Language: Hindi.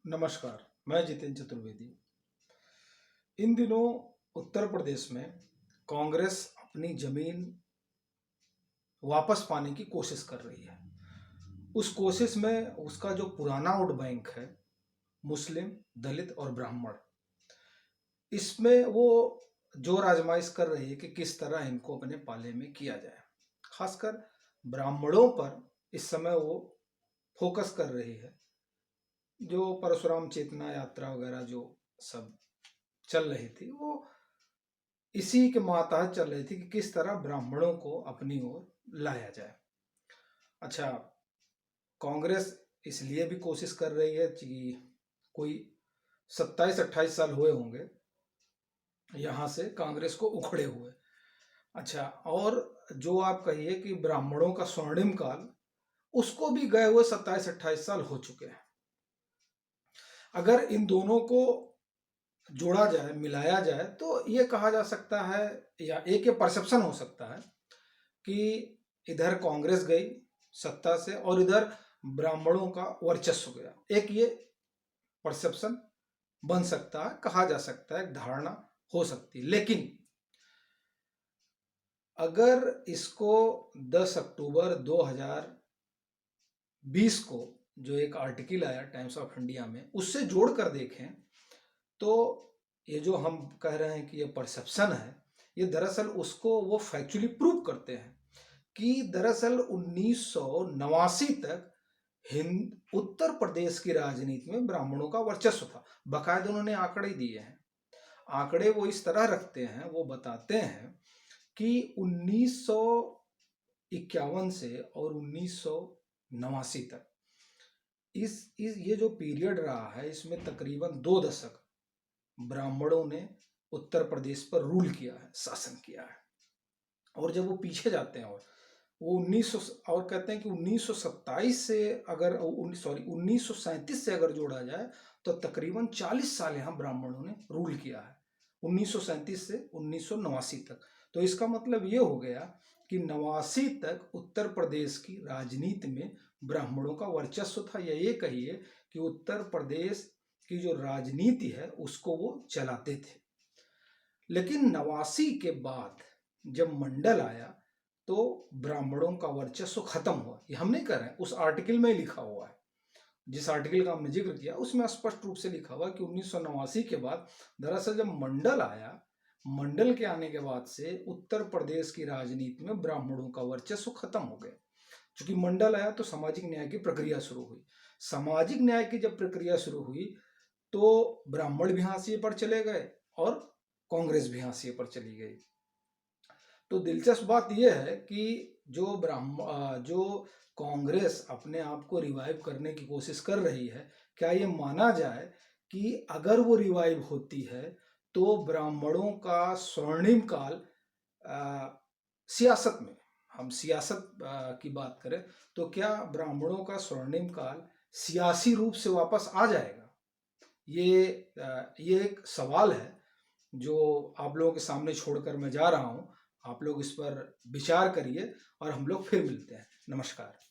नमस्कार। मैं जितेंद्र चतुर्वेदी। इन दिनों उत्तर प्रदेश में कांग्रेस अपनी जमीन वापस पाने की कोशिश कर रही है। उस कोशिश में उसका जो पुराना वोट बैंक है, मुस्लिम, दलित और ब्राह्मण, इसमें वो जोर आजमाइश कर रही है कि किस तरह इनको अपने पाले में किया जाए। खासकर ब्राह्मणों पर इस समय वो फोकस कर रही है। जो परशुराम चेतना यात्रा वगैरह जो सब चल रही थी, वो इसी के मातहत चल रही थी कि किस तरह ब्राह्मणों को अपनी ओर लाया जाए। अच्छा, कांग्रेस इसलिए भी कोशिश कर रही है कि कोई 27-28 साल हुए होंगे यहाँ से कांग्रेस को उखड़े हुए। अच्छा, और जो आप कहिए कि ब्राह्मणों का स्वर्णिम काल, उसको भी गए हुए 27-28 साल हो चुके हैं। अगर इन दोनों को जोड़ा जाए, मिलाया जाए, तो ये कहा जा सकता है या एक ये परसेप्शन हो सकता है कि इधर कांग्रेस गई सत्ता से और इधर ब्राह्मणों का वर्चस्व गया। एक ये परसेप्शन बन सकता है, कहा जा सकता है, एक धारणा हो सकती है। लेकिन अगर इसको 10 अक्टूबर 2020 को जो एक आर्टिकल आया टाइम्स ऑफ इंडिया में, उससे जोड़कर देखें तो ये जो हम कह रहे हैं कि ये परसेप्शन है, ये दरअसल उसको वो फैक्चुअली प्रूव करते हैं कि दरअसल 1989 तक हिंद उत्तर प्रदेश की राजनीति में ब्राह्मणों का वर्चस्व था। बाकायदा उन्होंने आंकड़े दिए हैं। आंकड़े वो इस तरह रखते हैं, वो बताते हैं कि 1951 से और 1989 तक इस ये जो पीरियड रहा है, इसमें तकरीबन 2 दशक ब्राह्मणों ने उत्तर प्रदेश पर रूल किया है, शासन किया है। और जब वो पीछे जाते हैं और वो 1900 और कहते हैं कि 1927 से अगर 1937 से अगर जोड़ा जाए तो तकरीबन 40 साल यहाँ ब्राह्मणों ने रूल किया है, 1937 से 1989 तक। तो इसका मतलब ये हो गया कि 89 तक उत्तर प्रदेश की राजनीति में ब्राह्मणों का वर्चस्व था, या ये कहिए कि उत्तर प्रदेश की जो राजनीति है उसको वो चलाते थे। लेकिन 89 के बाद जब मंडल आया तो ब्राह्मणों का वर्चस्व खत्म हुआ। ये हम नहीं कर रहे हैं, उस आर्टिकल में लिखा हुआ है। जिस आर्टिकल का हमने जिक्र किया उसमें स्पष्ट रूप से लिखा हुआ कि 1989 के बाद दरअसल जब मंडल आया, मंडल के आने के बाद से उत्तर प्रदेश की राजनीति में ब्राह्मणों का वर्चस्व खत्म हो गया। चूंकि मंडल आया तो सामाजिक न्याय की प्रक्रिया शुरू हुई। सामाजिक न्याय की जब प्रक्रिया शुरू हुई तो ब्राह्मण भी हाशिए पर चले गए और कांग्रेस भी हाशिए पर चली गई। तो दिलचस्प बात यह है कि जो कांग्रेस अपने आप को रिवाइव करने की कोशिश कर रही है, क्या ये माना जाए कि अगर वो रिवाइव होती है तो ब्राह्मणों का स्वर्णिम काल, सियासत में, हम सियासत की बात करें तो क्या ब्राह्मणों का स्वर्णिम काल सियासी रूप से वापस आ जाएगा? ये एक सवाल है जो आप लोगों के सामने छोड़कर मैं जा रहा हूं। आप लोग इस पर विचार करिए और हम लोग फिर मिलते हैं। नमस्कार।